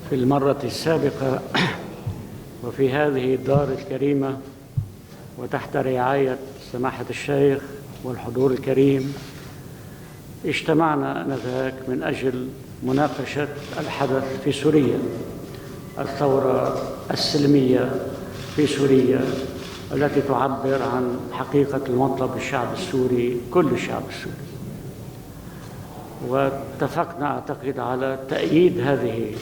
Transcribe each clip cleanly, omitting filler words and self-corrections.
في المرة السابقة وفي هذه الدار الكريمة وتحت رعاية سماحة الشيخ والحضور الكريم اجتمعنا آنذاك من أجل مناقشة الحدث في سوريا، الثورة السلمية في سوريا التي تعبر عن حقيقة المطلب الشعب السوري، كل الشعب السوري. واتفقنا أعتقد على تأييد هذه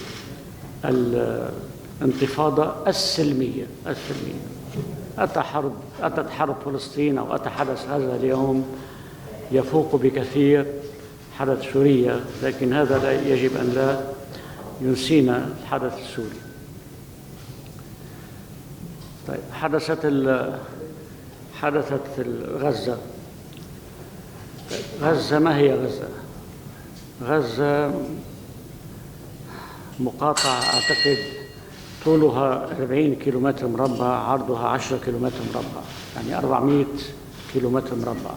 الانتفاضة السلمية. أتت حرب فلسطين أو أتى حدث هذا اليوم يفوق بكثير حدث سوريا، لكن هذا لا يجب أن لا ينسينا الحدث السوري. طيب، حدثت غزة. غزة ما هي غزة؟ غزة مقاطعة أعتقد طولها 40 كيلومتر مربع، عرضها 10 كيلومتر مربع، يعني 400 كيلومتر مربع.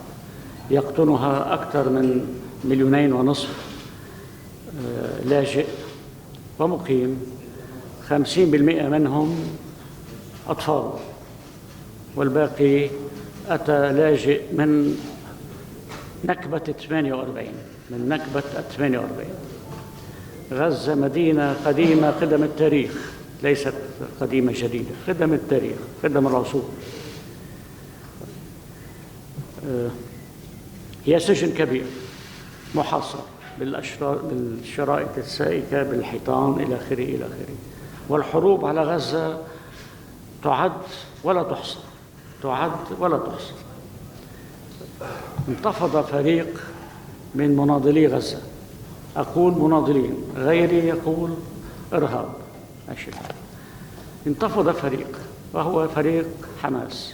يقطنها أكثر من 2.5 مليون لاجئ ومقيم، 50% منهم أطفال، والباقي أتى لاجئ من نكبة 48. غزة مدينة قديمة قدم التاريخ، ليست قديمة جديدة، قدم التاريخ، قدم العصور. هي سجن كبير محاصر بالشرائط السائكة، بالحيطان إلى آخره إلى آخره. والحروب على غزة تعد ولا تحصى، تعد ولا تحصى. انتفض فريق من مناضلي غزة، أقول مناضلين، غيري يقول إرهاب، ماشي الحال. انتفض فريق وهو فريق حماس،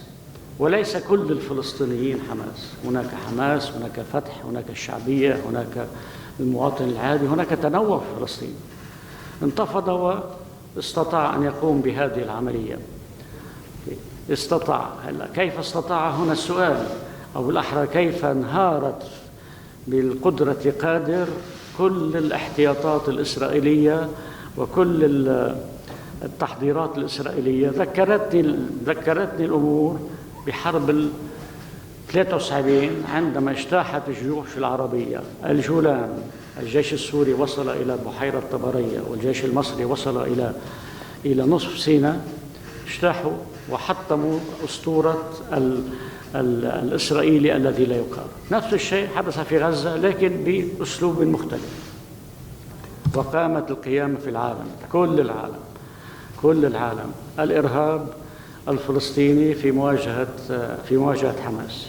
وليس كل الفلسطينيين حماس. هناك حماس، هناك فتح، هناك الشعبية، هناك المواطن العادي، هناك تنوع في فلسطين. انتفض واستطاع أن يقوم بهذه العملية. استطاع. كيف استطاع؟ هنا السؤال، أو بالأحرى كيف انهارت بالقدرة قادر كل الاحتياطات الإسرائيلية وكل التحضيرات الإسرائيلية. ذكرتني الأمور بحرب 73 عندما اجتاحت الجيوش العربية الجولان. الجيش السوري وصل إلى بحيرة طبرية، والجيش المصري وصل إلى نصف سيناء. اجتاحوا وحطموا أسطورة الإسرائيلي الذي لا يقاوم. نفس الشيء حدث في غزة، لكن بأسلوب مختلف. وقامت القيامة في العالم، كل العالم، الإرهاب الفلسطيني في مواجهة حماس.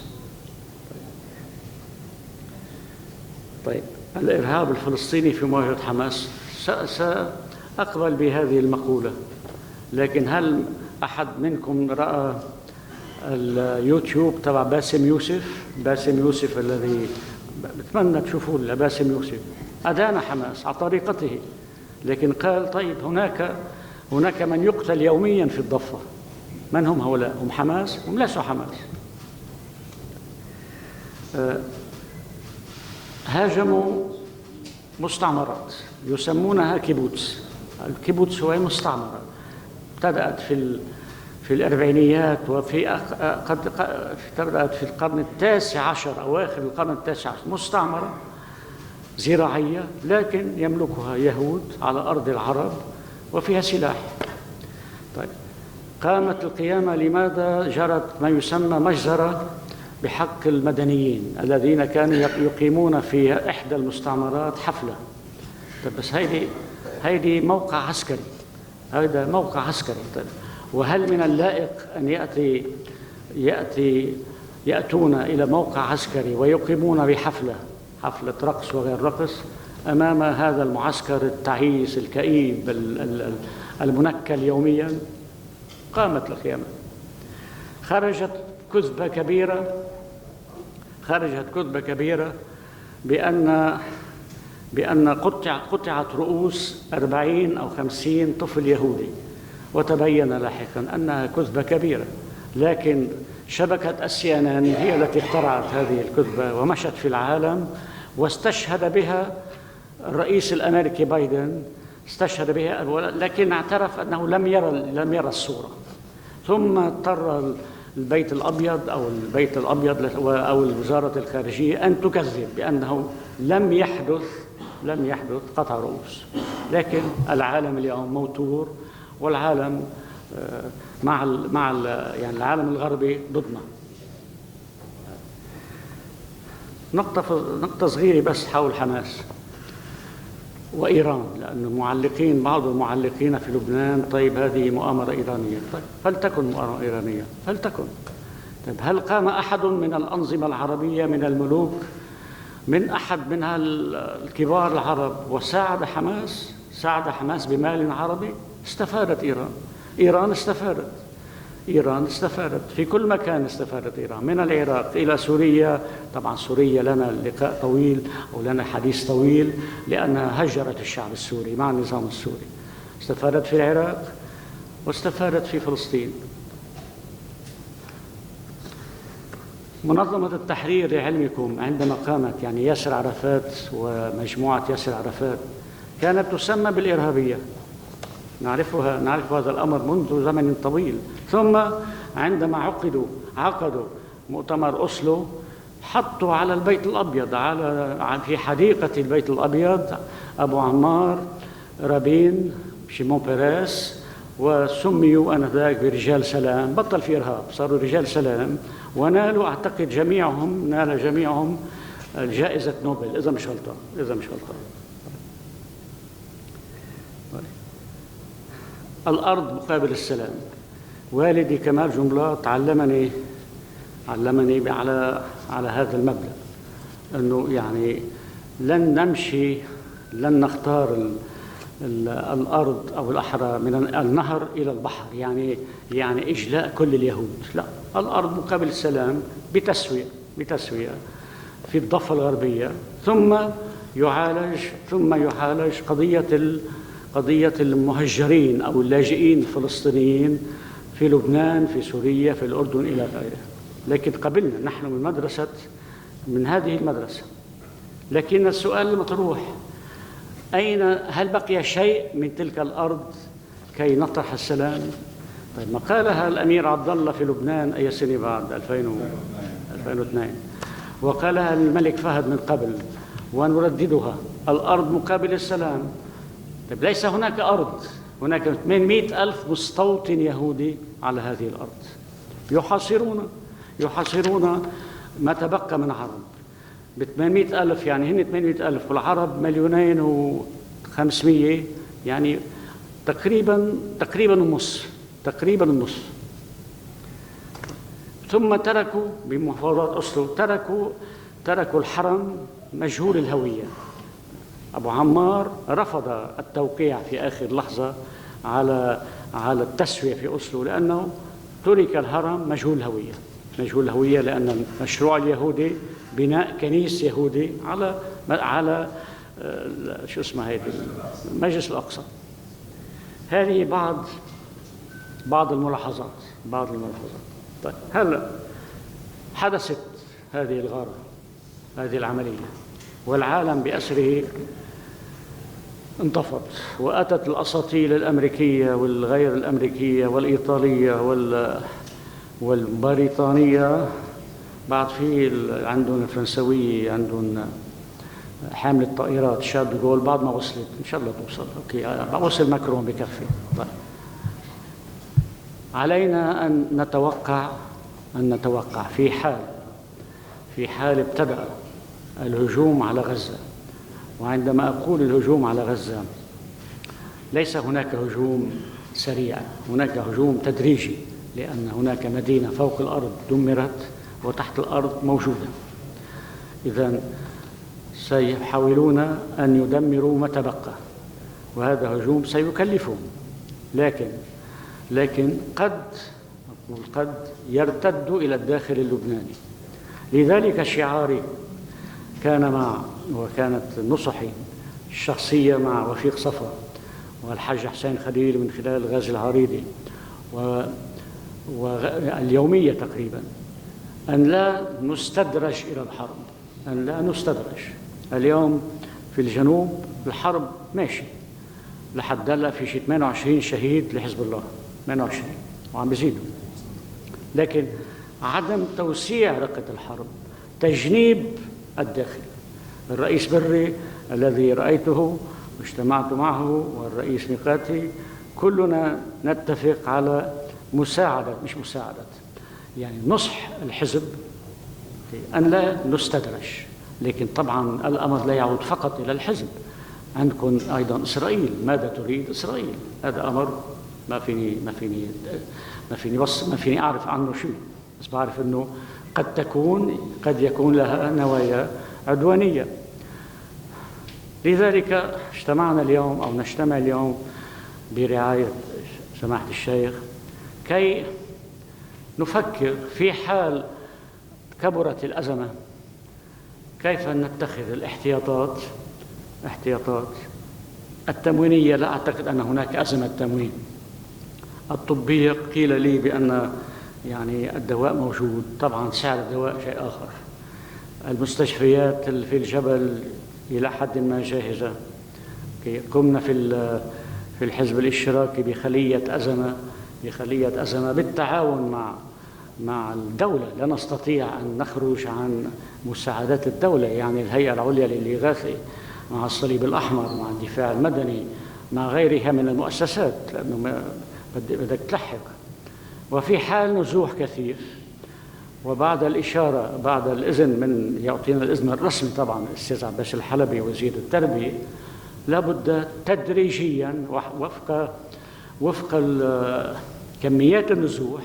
طيب، الإرهاب الفلسطيني في مواجهة حماس. سأقبل بهذه المقولة، لكن هل أحد منكم رأى اليوتيوب تبع باسم يوسف الذي بتمنى تشوفوه؟ باسم يوسف أدان حماس على طريقته، لكن قال طيب هناك من يقتل يوميا في الضفة. من هم هؤلاء؟ هم حماس؟ هم ليسوا حماس. هاجموا مستعمرات يسمونها كيبوتس. الكيبوتس هو مستعمرة ابتدأت في الأربعينيات، بدأت في القرن 19، أواخر القرن 19. مستعمرة زراعية، لكن يملكها يهود على أرض العرب وفيها سلاح. طيب، قامت القيامة. لماذا جرت ما يسمى مجزرة بحق المدنيين الذين كانوا يقيمون في إحدى المستعمرات حفلة؟ طيب، بس هيدي موقع عسكري، هذا موقع عسكري. طيب، وهل من اللائق أن يأتون إلى موقع عسكري ويقيمون بحفلة رقص وغير رقص أمام هذا المعسكر التعيس الكئيب المنكل يوميا؟ قامت القيامة. خرجت كذبة كبيرة بأن قطعت رؤوس 40 أو 50 طفل يهودي، وتبين لاحقا أنها كذبة كبيرة. لكن شبكة CNN هي التي اخترعت هذه الكذبة ومشت في العالم، واستشهد بها الرئيس الأمريكي بايدن استشهد بها، لكن اعترف أنه لم يرى الصورة. ثم اضطر البيت الأبيض أو وزارة الخارجية أن تكذب بأنه لم يحدث قطع رؤوس. لكن العالم اليوم موتور، والعالم يعني العالم الغربي ضدنا. نقطة صغيرة بس حول حماس وإيران، لأن بعض المعلقين في لبنان، طيب هذه مؤامرة إيرانية. طيب فلتكن مؤامرة إيرانية، فلتكن. طيب هل قام أحد من الأنظمة العربية، من الملوك، من أحد من الكبار العرب وساعد حماس؟ ساعد حماس بمال عربي؟ استفادت إيران استفادت في كل مكان. استفادت إيران من العراق إلى سوريا. طبعا سوريا لنا لقاء طويل أو لنا حديث طويل، لأنها هجرت الشعب السوري مع النظام السوري. استفادت في العراق واستفادت في فلسطين. منظمة التحرير لعلمكم عندما قامت، يعني ياسر عرفات ومجموعة ياسر عرفات، كانت تسمى بالإرهابية. نعرف هذا الأمر منذ زمن طويل. ثم عندما عقدوا مؤتمر أوسلو، حطوا على البيت الأبيض، في حديقة البيت الأبيض، أبو عمار، رابين، شيمون بيريس، وسميوا آنذاك برجال سلام. بطل في إرهاب، صاروا رجال سلام، ونالوا أعتقد جميعهم جائزة نوبل، إذا مش غلطان. الأرض مقابل السلام. والدي كمال جنبلاط علمني على هذا المبدأ، أنه يعني لن نختار الأرض أو الأحرى من النهر إلى البحر، يعني إجلاء كل اليهود. لا، الأرض مقابل السلام بتسوية في الضفة الغربية. ثم يعالج قضية المهجرين أو اللاجئين الفلسطينيين في لبنان، في سوريا، في الأردن إلى غيره. لكن قبلنا نحن من هذه المدرسة. لكن السؤال المطروح، هل بقي شيء من تلك الأرض كي نطرح السلام؟ طيب ما قالها الأمير عبد الله في لبنان أي سنة بعد 2002، وقالها الملك فهد من قبل، ونرددها: الأرض مقابل السلام. طيب ليس هناك أرض، هناك 800,000 مستوطن يهودي على هذه الأرض يحاصرون ما تبقى من عرب. ب800,000 يعني هن 800,000 والعرب 2,500,000، يعني تقريبا النصف. ثم تركوا بمفاوضات أوسلو، تركوا الحرم مجهول الهوية. أبو عمار رفض التوقيع في آخر لحظة على التسوية في أوسلو، لأنه ترك الهرم مجهول الهوية، لأن المشروع اليهودي بناء كنيس يهودي على شو اسمه هذه المجلس الأقصى. هذه بعض الملاحظات. طيب هلا حدثت هذه الغارة، هذه العملية، والعالم بأسره انتفض، وأتت الأساطيل الأمريكية والغير الأمريكية والإيطالية والبريطانية. بعد في عندهم الفرنسوية، عندهم حامل الطائرات شارل دي غول، بعد ما وصلت إن شاء الله توصل. أوكي، وصل ماكرون بكفي. طيب. علينا أن نتوقع في حال ابتدأ الهجوم على غزة. وعندما أقول الهجوم على غزة، ليس هناك هجوم سريع، هناك هجوم تدريجي، لأن هناك مدينة فوق الأرض دمرت وتحت الأرض موجودة. إذن سيحاولون أن يدمروا ما تبقى، وهذا هجوم سيكلفهم، لكن قد يرتد إلى الداخل اللبناني. لذلك شعاري وكانت نصحي الشخصية مع وفيق صفا والحاج حسين خليل من خلال غازي العريضي واليومية تقريبا، أن لا نستدرج إلى الحرب، اليوم في الجنوب الحرب ماشي، لحد هلا في شي 28 شهيد لحزب الله، 28 وعم بيزيدوا. لكن عدم توسيع رقة الحرب، تجنيب الداخل. الرئيس بري الذي رأيته واجتمعت معه والرئيس ميقاتي كلنا نتفق على مساعدة، مش مساعدة، يعني نصح الحزب أن لا نستدرج. لكن طبعا الأمر لا يعود فقط إلى الحزب، عندكم أيضا إسرائيل، ماذا تريد إسرائيل؟ هذا أمر ما فيني أعرف عنه شيء، بس بعرف أنه قد يكون لها نوايا عدوانية. لذلك اجتمعنا اليوم أو نجتمع اليوم برعاية سماحة الشيخ كي نفكر في حال كبرت الأزمة كيف نتخذ الاحتياطات التموينية. لا أعتقد أن هناك أزمة تموين. الطبية قيل لي بأن يعني الدواء موجود، طبعا سعر الدواء شيء آخر. المستشفيات في الجبل إلى حد ما جاهزة. قمنا في الحزب الاشتراكي بخلية أزمة بالتعاون مع الدولة. لا نستطيع أن نخرج عن مساعدات الدولة، يعني الهيئة العليا للإغاثة مع الصليب الأحمر مع الدفاع المدني مع غيرها من المؤسسات، لأنه بدك تلحق. وفي حال نزوح كثير وبعد الإشارة، بعد الإذن من يعطينا الإذن الرسمي طبعا الأستاذ عباس الحلبي وزير التربية، لابد تدريجيا وفق كميات النزوح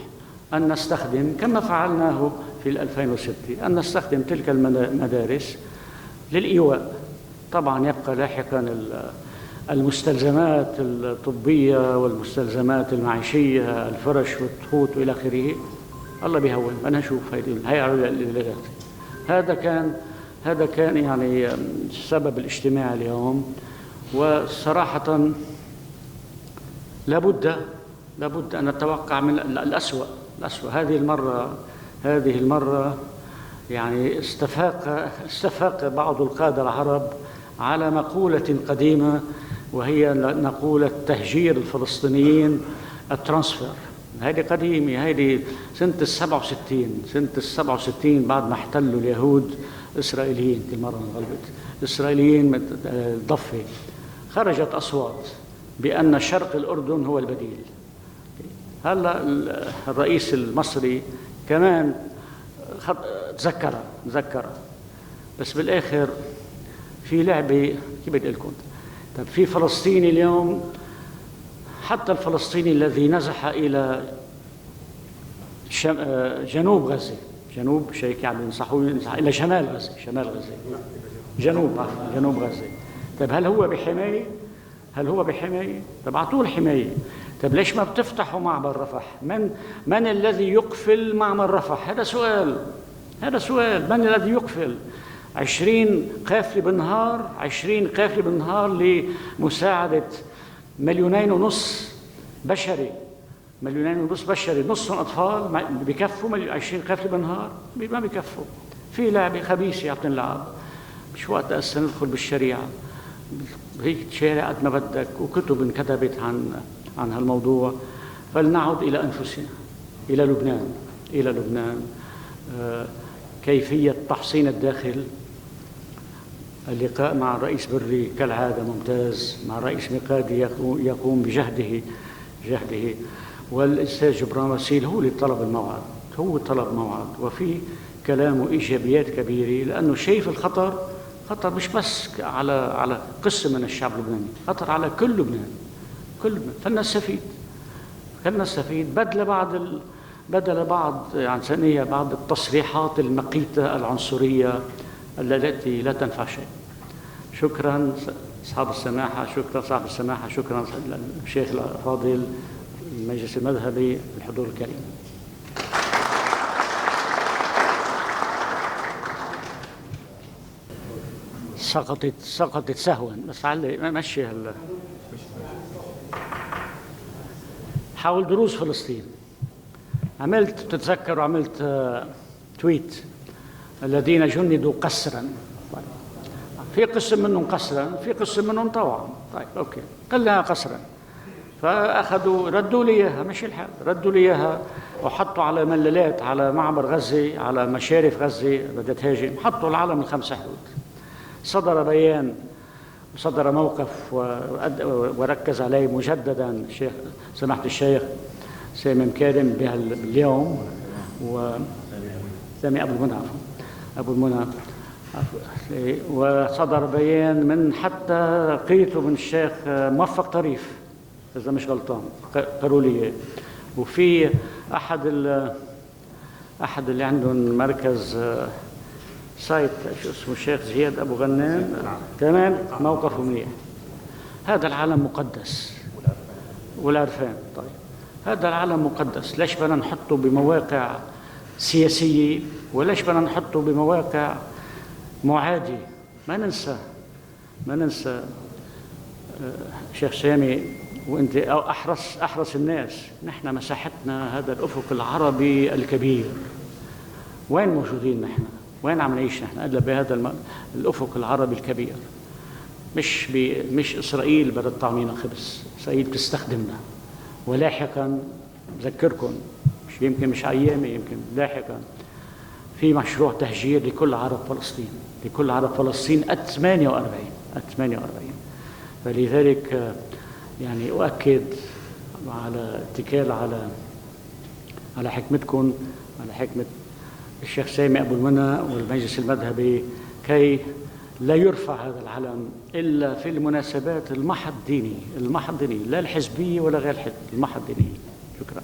أن نستخدم كما فعلناه في 2006 أن نستخدم تلك المدارس للإيواء. طبعا يبقى لاحقا المستلزمات الطبية والمستلزمات المعيشية، الفرش والتخوت وإلى آخره. الله بيهون، أنا أشوف هذا كان يعني سبب الاجتماع اليوم. وصراحة لابد أن نتوقع من الأسوأ. هذه المرة يعني استفاق بعض القادة العرب على مقولة قديمة، وهي مقولة تهجير الفلسطينيين الترانسفير. هذه قديمة، هذه سنة 67 بعد ما احتلوا اليهود إسرائيليين. كل مرة انغلبت إسرائيليين الضفة، خرجت أصوات بأن شرق الأردن هو البديل. هلا الرئيس المصري كمان تذكر، بس بالآخر في لعبة. كيف بدي لكم؟ طيب في فلسطيني اليوم، حتى الفلسطيني الذي نزح إلى جنوب غزة، جنوب شيء يعني ينصحوا إلى شمال غزة، جنوب غزة. طيب هل هو بحماية؟ طيب أعطوه الحماية. طيب ليش ما بتفتحوا معبر رفح؟ من الذي يقفل معبر رفح؟ هذا سؤال. من الذي يقفل 20 قافلة بالنهار لمساعدة 2.5 مليون بشري، نصهم أطفال؟ بيكفوا 20 قافلة بالنهار؟ ما بيكفوا. في لعبة خبيثة عم تنلعب. مش وقت هسه ندخل بالشريعة، هيك شارع قد ما بدك وكتب انكتبت عن هالموضوع. فلنعد إلى أنفسنا، إلى لبنان. كيفية تحصين الداخل. اللقاء مع الرئيس بري كالعادة ممتاز، مع الرئيس ميقاتي يقوم بجهده، والأستاذ جبران وسيل هو اللي طلب موعد، وفي كلامه إيجابيات كبيرة، لأنه شايف الخطر مش بس على قسم من الشعب اللبناني، خطر على كل لبنان. فلنستفيد بدل بعض التصريحات المقيتة العنصرية التي لا تنفع شيء. شكرا صاحب السماحة، شكرا الشيخ الفاضل المجلس المذهبي بالحضور الكريم. سقطت سهوا، بس مشي حول دروس فلسطين. عملت تويت: الذين جندوا قسرا. في قسم منهم قسرا، في قسم منهم طوعا. طيب أوكي، قلنا قسرا. فأخذوا ردوا لي إياها، مش الحال، ردوا لي إياها وحطوا على ملالات على معبر غزة، على مشارف غزة بدها تهاجم، حطوا العلم ال5 حدود. صدر بيان وصدر موقف وركز عليه مجددا الشيخ سماحة الشيخ سامي مكارم باليوم، وسامي أبو المنى وصدر بيان من حتى قيته من الشيخ موفق طريف إذا مش غلطان، قالوا لي. وفي أحد اللي عندهم مركز سايت شو اسمه الشيخ زياد أبو غنام كمان موقفه منيح. هذا العالم مقدس والعرفان. طيب هذا العالم مقدس، ليش بدنا نحطه بمواقع سياسية وليش بدنا نحطه بمواقع معادية؟ ما ننسى شيخ سامي، وانت احرص الناس، نحن مساحتنا هذا الافق العربي الكبير. وين موجودين نحن؟ وين عم نعيش نحن الا بهذا الافق العربي الكبير؟ مش اسرائيل بدها تطعمينا خبز، اسرائيل بتستخدمنا. ولاحقا بذكركم، مش ايامي، يمكن لاحقا في مشروع تهجير لكل عرب فلسطين قد 48. فلذلك يعني أؤكد على اتكال على حكمتكم، على حكمة الشيخ سامي أبو المنى والمجلس المذهبي، كي لا يرفع هذا العلم إلا في المناسبات المحض دينية، لا الحزبية ولا غير الحزب، المحض دينية. شكرا.